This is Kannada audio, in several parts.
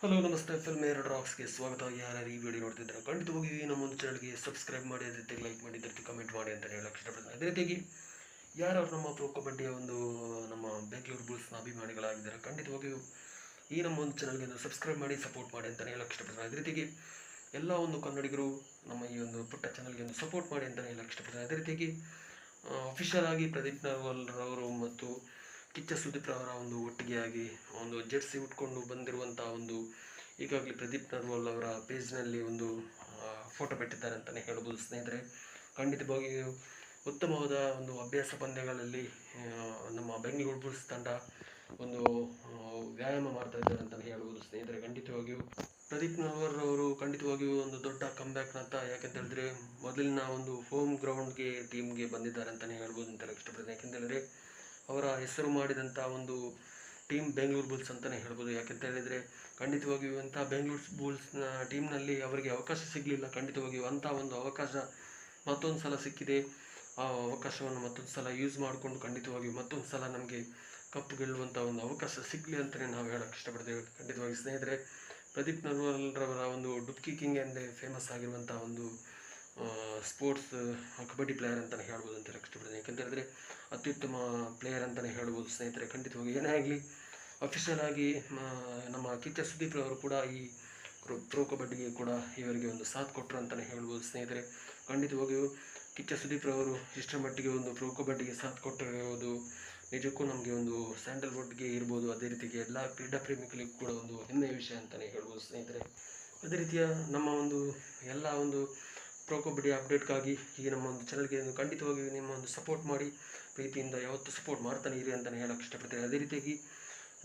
ಹಲೋ ನಮಸ್ತೆ ಫಿಲ್ಮ್ ಏರ್ ರಾಕ್ಸ್ಗೆ ಸ್ವಾಗತ. ಯಾರ್ಯಾರು ಈ ವಿಡಿಯೋ ನೋಡ್ತಿದ್ದಾರೆ ಖಂಡಿತವಾಗಿ ನಮ್ಮ ಒಂದು ಚಾನಲ್ಗೆ ಸಬ್ಸ್ಕ್ರೈಬ್ ಮಾಡಿ, ಅದೇ ರೀತಿ ಲೈಕ್ ಮಾಡಿ, ಅದೇ ರೀತಿ ಕಮೆಂಟ್ ಮಾಡಿ ಅಂತ ಹೇಳಕ್ಕೆ ಇಷ್ಟಪಡ್ತೀನಿ. ಅದೇ ರೀತಿಯಾಗಿ ಯಾರು ನಮ್ಮ ಪ್ರೊ ಕಬಡ್ಡಿಯ ಒಂದು ನಮ್ಮ ಬೆಂಗಳೂರು ಬುಲ್ಸ್ನ ಅಭಿಮಾನಿಗಳಾಗಿದ್ದಾರೆ ಖಂಡಿತವಾಗಿಯೂ ಈ ನಮ್ಮ ಒಂದು ಚಾನಲ್ಗೆ ಸಬ್ಸ್ಕ್ರೈಬ್ ಮಾಡಿ ಸಪೋರ್ಟ್ ಮಾಡಿ ಅಂತಲೇ ಹೇಳಕ್ಕೆ ಇಷ್ಟಪಡ್ತೀನಿ. ಅದೇ ರೀತಿಯಾಗಿ ಎಲ್ಲ ಒಂದು ಕನ್ನಡಿಗರು ನಮ್ಮ ಈ ಒಂದು ಪುಟ್ಟ ಚಾನಲ್ಗೆ ಸಪೋರ್ಟ್ ಮಾಡಿ ಅಂತಲೇ ಹೇಳಕ್ಕೆ ಇಷ್ಟಪಡ್ತೀನಿ. ಅದೇ ರೀತಿಯಾಗಿ ಅಫಿಷಿಯಲ್ ಆಗಿ ಪ್ರದೀಪ್ ನರ್ವಾಲ್ ರವರು ಮತ್ತು ಕಿಚ್ಚ ಸುದೀಪ್ ಅವರ ಒಂದು ಒಟ್ಟಿಗೆಯಾಗಿ ಒಂದು ಜೆರ್ಸಿ ಉಟ್ಕೊಂಡು ಬಂದಿರುವಂಥ ಒಂದು ಈಗಾಗಲೇ ಪ್ರದೀಪ್ ನರ್ವಾಲ್ ಅವರ ಪೇಜ್ನಲ್ಲಿ ಒಂದು ಫೋಟೋ ಬಿಟ್ಟಿದ್ದಾರೆ ಅಂತಲೇ ಹೇಳ್ಬೋದು ಸ್ನೇಹಿತರೆ. ಖಂಡಿತವಾಗಿಯೂ ಉತ್ತಮವಾದ ಒಂದು ಅಭ್ಯಾಸ ಪಂದ್ಯಗಳಲ್ಲಿ ನಮ್ಮ ಬೆಂಗಳೂರು ಬುಲ್ಸ್ ತಂಡ ಒಂದು ವ್ಯಾಯಾಮ ಮಾಡ್ತಾ ಇದ್ದಾರೆ ಅಂತಲೇ ಹೇಳ್ಬೋದು ಸ್ನೇಹಿತರೆ. ಖಂಡಿತವಾಗಿಯೂ ಪ್ರದೀಪ್ ನರ್ವಾಲ್ ಅವರು ಖಂಡಿತವಾಗಿಯೂ ಒಂದು ದೊಡ್ಡ ಕಂಬ್ಯಾಕ್ನಂತ, ಯಾಕೆಂತ ಹೇಳಿದ್ರೆ ಮೊದಲಿನ ಒಂದು ಹೋಮ್ ಗ್ರೌಂಡ್ಗೆ ಟೀಮ್ಗೆ ಬಂದಿದ್ದಾರೆ ಅಂತಲೇ ಹೇಳ್ಬೋದು ಅಂತ ಇಷ್ಟಪಡ್ತೀನಿ. ಯಾಕೆಂತ ಹೇಳಿದ್ರೆ ಅವರ ಹೆಸರು ಮಾಡಿದಂಥ ಒಂದು ಟೀಮ್ ಬೆಂಗಳೂರು ಬುಲ್ಸ್ ಅಂತಲೇ ಹೇಳ್ಬೋದು. ಯಾಕೆಂತ ಹೇಳಿದರೆ ಖಂಡಿತವಾಗಿಯೂ ಅಂಥ ಬೆಂಗಳೂರು ಬುಲ್ಸ್ನ ಟೀಮ್ನಲ್ಲಿ ಅವರಿಗೆ ಅವಕಾಶ ಸಿಗಲಿಲ್ಲ. ಖಂಡಿತವಾಗಿಯೂ ಅಂಥ ಒಂದು ಅವಕಾಶ ಮತ್ತೊಂದು ಸಲ ಸಿಕ್ಕಿದೆ. ಆ ಅವಕಾಶವನ್ನು ಮತ್ತೊಂದು ಸಲ ಯೂಸ್ ಮಾಡಿಕೊಂಡು ಖಂಡಿತವಾಗಿಯೂ ಮತ್ತೊಂದು ಸಲ ನಮಗೆ ಕಪ್ ಗೆಲ್ಲುವಂಥ ಒಂದು ಅವಕಾಶ ಸಿಗಲಿ ಅಂತಲೇ ನಾವು ಹೇಳೋಕ್ಕೆ ಇಷ್ಟಪಡ್ತೇವೆ. ಖಂಡಿತವಾಗಿ ಸ್ನೇಹಿತರೆ, ಪ್ರದೀಪ್ ನರ್ವಾಲ್ರವರ ಒಂದು ಡುಬ್ಕಿ ಕಿಂಗ್ ಎಂದೇ ಫೇಮಸ್ ಆಗಿರುವಂಥ ಒಂದು ಸ್ಪೋರ್ಟ್ಸ್ ಕಬಡ್ಡಿ ಪ್ಲೇಯರ್ ಅಂತಲೇ ಹೇಳ್ಬೋದು ಅಂತ ಹೇಳಕ್ಕೆ ಇಷ್ಟಪಡ್ತೀನಿ. ಯಾಕೆಂತ ಹೇಳಿದ್ರೆ ಅತ್ಯುತ್ತಮ ಪ್ಲೇಯರ್ ಅಂತಲೇ ಹೇಳ್ಬೋದು ಸ್ನೇಹಿತರೆ. ಖಂಡಿತವಾಗಿ ಏನೇ ಆಗಲಿ ಅಫಿಷಿಯಲ್ ಆಗಿ ನಮ್ಮ ಕಿಚ್ಚ ಸುದೀಪ್ ಅವರು ಕೂಡ ಈ ಪ್ರೋ ಕಬಡ್ಡಿಗೆ ಕೂಡ ಇವರಿಗೆ ಒಂದು ಸಾಥ್ ಕೊಟ್ಟರು ಅಂತಲೇ ಹೇಳ್ಬೋದು ಸ್ನೇಹಿತರೆ. ಖಂಡಿತವಾಗಿಯೂ ಕಿಚ್ಚ ಸುದೀಪ್ ಅವರು ಇಷ್ಟರ ಮಟ್ಟಿಗೆ ಒಂದು ಪ್ರೋ ಕಬಡ್ಡಿಗೆ ಸಾಥ್ ಕೊಟ್ಟಿರುವುದು ನಿಜಕ್ಕೂ ನಮಗೆ ಒಂದು ಸ್ಯಾಂಡಲ್ವುಡ್ಗೆ ಇರ್ಬೋದು, ಅದೇ ರೀತಿಗೆ ಎಲ್ಲ ಕ್ರೀಡಾ ಪ್ರೇಮಿಗಳಿಗೂ ಕೂಡ ಒಂದು ಹೆಮ್ಮೆಯ ವಿಷಯ ಅಂತಲೇ ಹೇಳ್ಬೋದು ಸ್ನೇಹಿತರೆ. ಅದೇ ರೀತಿಯ ನಮ್ಮ ಒಂದು ಎಲ್ಲ ಒಂದು ಪ್ರೋ ಕಬಡ್ಡಿ ಅಪ್ಡೇಟ್ಗಾಗಿ ಈ ನಮ್ಮ ಒಂದು ಚಾನಲ್ಗೆ ಖಂಡಿತವಾಗಿ ನಿಮ್ಮ ಒಂದು ಸಪೋರ್ಟ್ ಮಾಡಿ, ಪ್ರೀತಿಯಿಂದ ಯಾವತ್ತೂ ಸಪೋರ್ಟ್ ಮಾಡ್ತಾನೆ ಇರಿ ಅಂತಲೇ ಹೇಳೋಕ್ಕೆ ಇಷ್ಟಪಡ್ತೇನೆ. ಅದೇ ರೀತಿಯಾಗಿ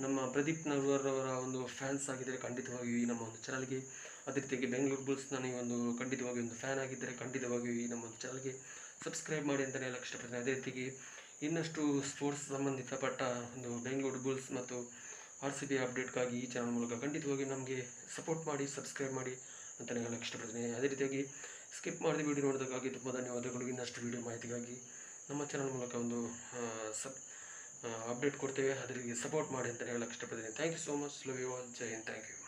ನಮ್ಮ ಪ್ರದೀಪ್ ನರ್ವಾಲ್ ಅವರ ಒಂದು ಫ್ಯಾನ್ಸ್ ಆಗಿದ್ದರೆ ಖಂಡಿತವಾಗಿಯೂ ಈ ನಮ್ಮ ಒಂದು ಚಾನಲ್ಗೆ, ಅದೇ ರೀತಿಯಾಗಿ ಬೆಂಗಳೂರು ಬುಲ್ಸ್ನ ನೀವೊಂದು ಖಂಡಿತವಾಗಿ ಒಂದು ಫ್ಯಾನ್ ಆಗಿದ್ದರೆ ಖಂಡಿತವಾಗಿಯೂ ಈ ನಮ್ಮ ಒಂದು ಚಾನಲ್ಗೆ ಸಬ್ಸ್ಕ್ರೈಬ್ ಮಾಡಿ ಅಂತಲೇ ಹೇಳೋಕ್ಕೆ ಇಷ್ಟಪಡ್ತೇನೆ. ಅದೇ ರೀತಿಯಾಗಿ ಇನ್ನಷ್ಟು ಸ್ಪೋರ್ಟ್ಸ್ ಸಂಬಂಧಿತಪಟ್ಟ ಒಂದು ಬೆಂಗಳೂರು ಬುಲ್ಸ್ ಮತ್ತು RCB ಅಪ್ಡೇಟ್ಗಾಗಿ ಈ ಚಾನಲ್ ಮೂಲಕ ಖಂಡಿತವಾಗಿ ನಮಗೆ ಸಪೋರ್ಟ್ ಮಾಡಿ, ಸಬ್ಸ್ಕ್ರೈಬ್ ಮಾಡಿ ಅಂತಲೇ ಹೇಳೋಕ್ಕೆ ಇಷ್ಟಪಡ್ತೀನಿ. ಅದೇ ರೀತಿಯಾಗಿ ಸ್ಕಿಪ್ ಮಾಡಿದ ವಿಡಿಯೋ ನೋಡೋದಕ್ಕಾಗಿ ತುಂಬ ಧನ್ಯವಾದಗಳು. ಇನ್ನಷ್ಟು ವಿಡಿಯೋ ಮಾಹಿತಿಗಾಗಿ ನಮ್ಮ ಚಾನಲ್ ಮೂಲಕ ಒಂದು ಅಪ್ಡೇಟ್ ಕೊಡ್ತೇವೆ, ಅದರಿಗೆ ಸಪೋರ್ಟ್ ಮಾಡಿ ಅಂತಲೇ ಹೇಳೋಕ್ಕೆ ಇಷ್ಟಪಡ್ತೀನಿ. Thank you so much. Love you all. Jai Hind. Thank you.